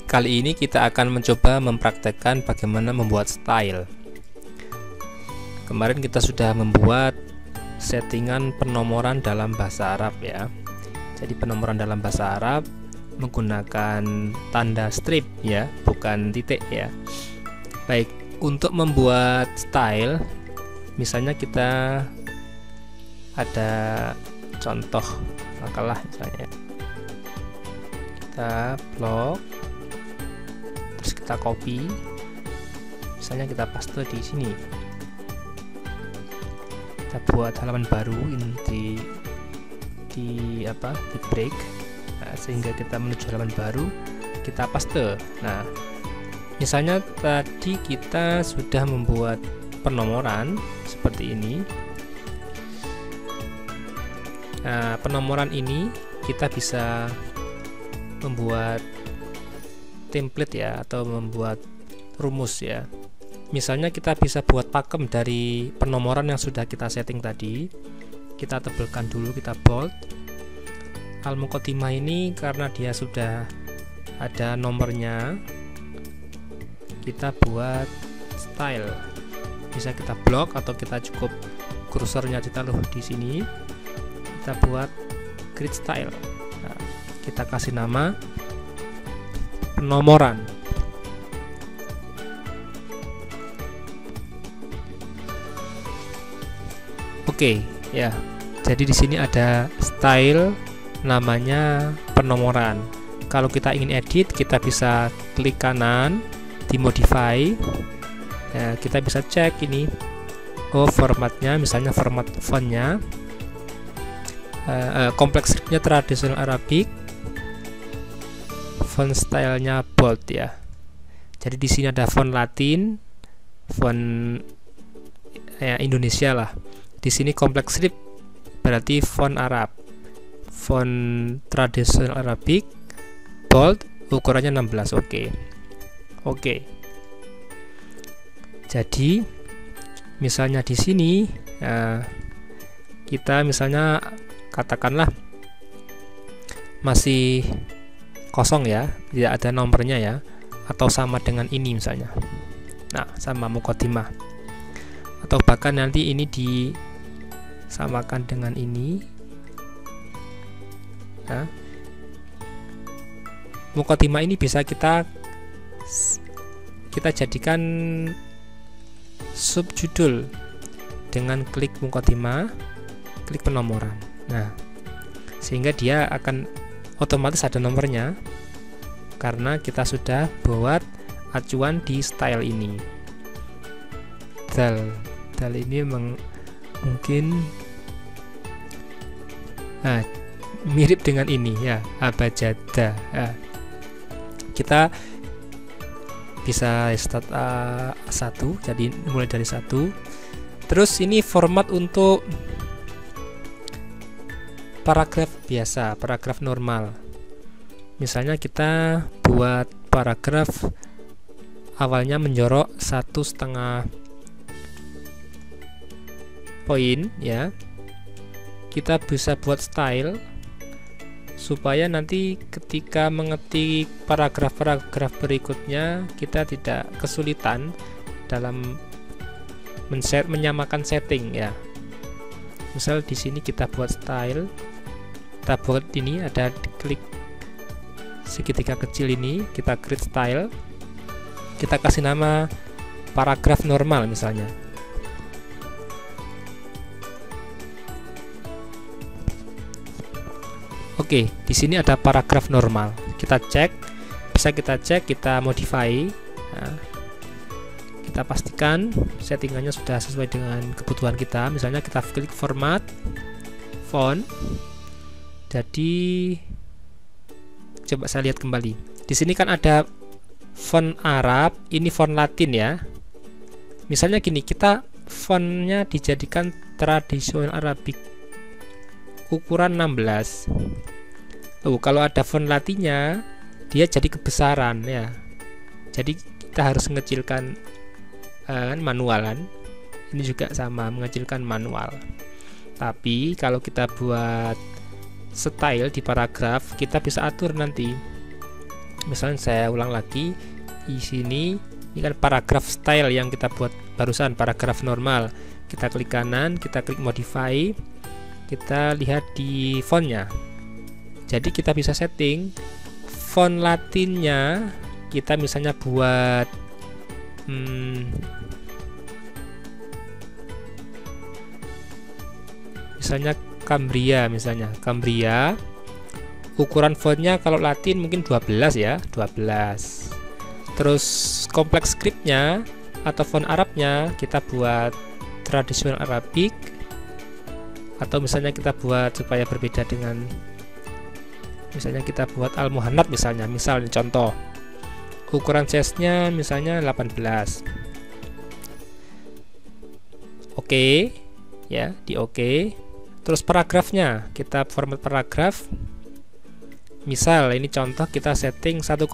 Kali ini kita akan mencoba mempraktekkan bagaimana membuat style. Kemarin kita sudah membuat settingan penomoran dalam bahasa Arab ya. Jadi penomoran dalam bahasa Arab menggunakan tanda strip ya, bukan titik ya. Baik, untuk membuat style, misalnya kita ada contoh makalah misalnya. Kita blok, terus kita copy, misalnya kita paste di sini. Kita buat halaman baru ini di break, nah, sehingga kita menuju halaman baru, kita paste. Nah, misalnya tadi kita sudah membuat penomoran seperti ini. Nah, penomoran ini kita bisa membuat template ya, atau membuat rumus ya. Misalnya kita bisa buat pakem dari penomoran yang sudah kita setting tadi. Kita tebelkan dulu, kita bold. Al-Muqaddimah ini karena dia sudah ada nomornya, kita buat style. Bisa kita blok atau kita cukup kursornya ditaruh di sini. Kita buat grid style. Nah, kita kasih nama penomoran. Oke, ya. Jadi di sini ada style namanya penomoran. Kalau kita ingin edit, kita bisa klik kanan di modify. Ya, kita bisa cek ini. Oh, formatnya, misalnya format fontnya. Kompleks scriptnya tradisional Arabic, font stylenya bold ya. Jadi di sini ada font Latin, font Indonesia lah. Di sini kompleks script berarti font Arab, font tradisional Arabic, bold, ukurannya 16. Oke. Jadi misalnya di sini kita misalnya katakanlah masih kosong ya, tidak ada nomornya ya, atau sama dengan ini misalnya. Nah, sama Muqaddimah, atau bahkan nanti ini disamakan dengan ini. Nah, Muqaddimah ini bisa kita jadikan subjudul dengan klik Muqaddimah, klik penomoran. Nah, sehingga dia akan otomatis ada nomornya karena kita sudah buat acuan di style ini. Dal ini mungkin mirip dengan ini ya, abajada. Kita bisa start A1, jadi mulai dari 1. Terus ini format untuk paragraf biasa, paragraf normal. Misalnya kita buat paragraf awalnya menjorok 1,5 poin ya. Kita bisa buat style supaya nanti ketika mengetik paragraf-paragraf berikutnya kita tidak kesulitan dalam menyamakan setting ya. Misal di sini kita buat style, kita buat ini, ada klik segitiga kecil ini, kita create style, kita kasih nama paragraf normal misalnya. Oke, di sini ada paragraf normal. Kita cek, bisa kita cek, kita modify. Nah, kita pastikan settingannya sudah sesuai dengan kebutuhan kita. Misalnya kita klik format, font. Jadi coba saya lihat kembali. Di sini kan ada font Arab, ini font Latin ya. Misalnya gini, kita fontnya dijadikan tradisional Arabic, ukuran 16. Kalau ada font Latinnya, dia jadi kebesaran ya. Jadi kita harus mengecilkan manualan. Ini juga sama, mengecilkan manual. Tapi kalau kita buat style di paragraf, kita bisa atur nanti Misalnya saya ulang lagi di sini, ini kan paragraf style yang kita buat barusan, paragraf normal. Kita klik kanan, kita klik modify, kita lihat di fontnya. Jadi kita bisa setting font Latinnya, kita misalnya buat misalnya Cambria, ukuran fontnya kalau Latin mungkin 12 ya, 12. Terus kompleks scriptnya atau font Arabnya kita buat tradisional Arabic, atau misalnya kita buat supaya berbeda dengan, misalnya kita buat Al-Muhannad misalnya contoh ukuran size-nya misalnya 18. Oke ya, di oke. Terus paragrafnya kita format paragraf, misal ini contoh kita setting 1,5,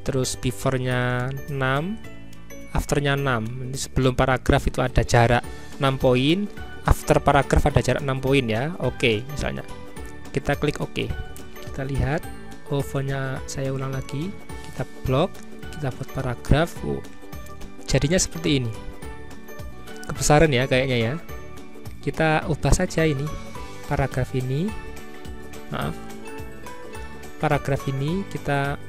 terus before-nya 6, after-nya 6. Ini sebelum paragraf itu ada jarak 6 poin, after paragraf ada jarak 6 poin ya. Oke, misalnya kita klik oke, kita lihat fontnya, saya ulang lagi, kita blok, kita buat paragraf. Jadinya seperti ini, kebesaran ya kayaknya ya. Kita ubah saja ini paragraf ini, paragraf ini kita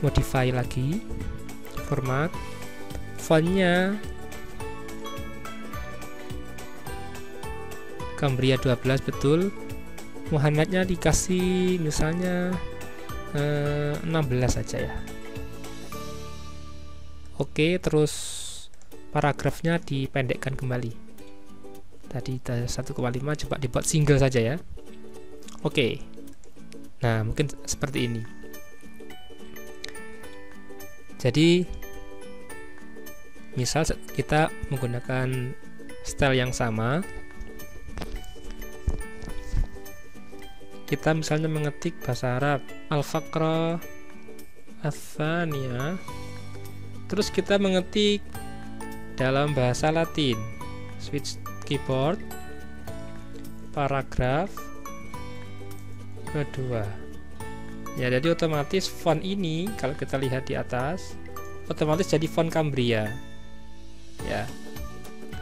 modify lagi, format fontnya Cambria 12 betul, Muhannadnya dikasih misalnya 16 saja ya. Oke, terus paragrafnya dipendekkan kembali, tadi 1,5 coba dibuat single saja ya. Oke, nah mungkin seperti ini. Jadi misal kita menggunakan style yang sama, kita misalnya mengetik bahasa Arab al-faqrah ats-tsaniyah, terus kita mengetik dalam bahasa Latin, switch keyboard, paragraf kedua ya. Jadi otomatis font ini kalau kita lihat di atas otomatis jadi font Cambria ya,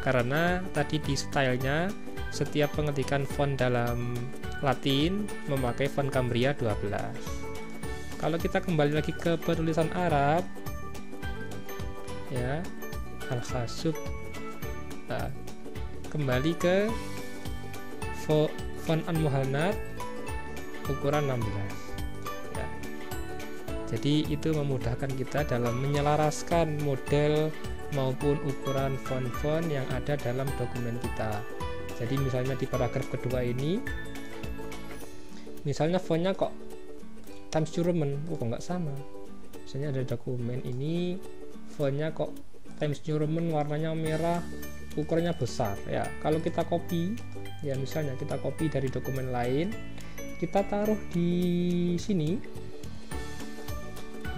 karena tadi di stylenya setiap pengetikan font dalam Latin memakai font Cambria 12. Kalau kita kembali lagi ke penulisan Arab ya, Al-Khashub, nah, kembali ke font Al-Muhannad ukuran 16 ya. Jadi itu memudahkan kita dalam menyelaraskan model maupun ukuran font-font yang ada dalam dokumen kita. Jadi misalnya di paragraf kedua ini, misalnya fontnya kok Times New Roman, kok nggak sama. Misalnya ada dokumen ini fontnya kok Times New Roman, warnanya merah, ukurannya besar ya. Kalau kita copy ya, misalnya kita copy dari dokumen lain, kita taruh di sini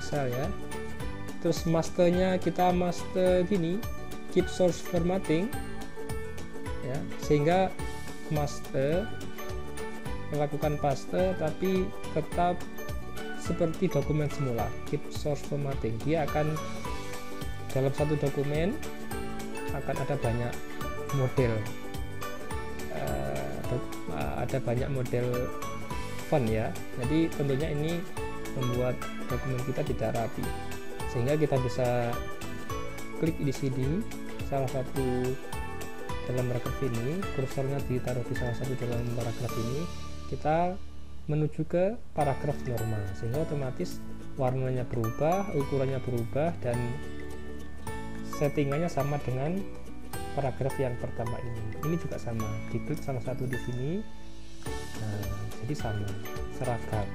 misal ya, terus masternya kita master gini, keep source formatting ya, sehingga master melakukan paste tapi tetap seperti dokumen semula, keep source formatting. Dia akan dalam satu dokumen akan ada banyak model, ada banyak model font ya. Jadi tentunya ini membuat dokumen kita tidak rapi, sehingga kita bisa klik di sini salah satu dalam paragraf ini, kursornya ditaruh di salah satu dalam paragraf ini, kita menuju ke paragraf normal, sehingga otomatis warnanya berubah, ukurannya berubah, dan settingannya sama dengan paragraf yang pertama ini. Ini juga sama, diklik salah satu di sini, nah, jadi sama, seragam.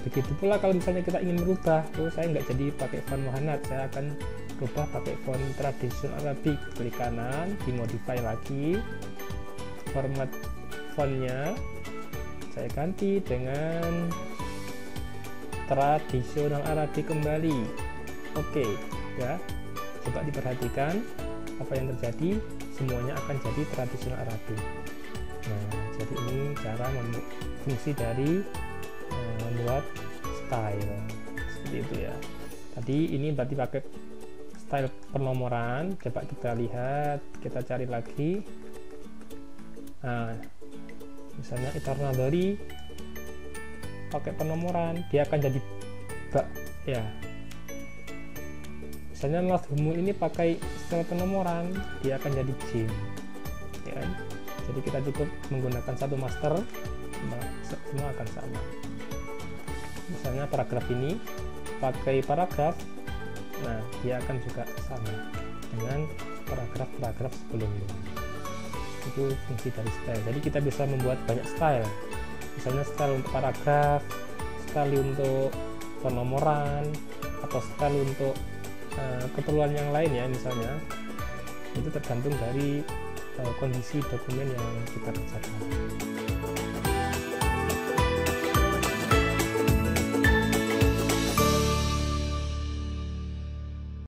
Begitu pula kalau misalnya kita ingin merubah, saya nggak jadi pakai font Muhannad, saya akan rubah pakai font tradisional Arabic. Klik kanan, dimodify lagi, format fontnya saya ganti dengan tradisional Arabic kembali. Oke ya, coba diperhatikan apa yang terjadi, semuanya akan jadi tradisional Arabic. Nah, jadi ini cara fungsi dari membuat style seperti itu ya. Tadi ini berarti pakai style penomoran. Coba kita lihat, kita cari lagi. Nah, misalnya Eternadori pakai penomoran, dia akan jadi bak ya. Misalnya North Humu ini pakai style penomoran, dia akan jadi J ya kan? Jadi kita cukup menggunakan satu master, semua akan sama. Misalnya paragraf ini pakai paragraf, nah dia akan juga sama dengan paragraf-paragraf sebelumnya. Itu fungsi dari style. Jadi kita bisa membuat banyak style, misalnya style untuk paragraf, style untuk penomoran, atau style untuk keperluan yang lain ya. Misalnya itu tergantung dari kondisi dokumen yang kita kerjakan.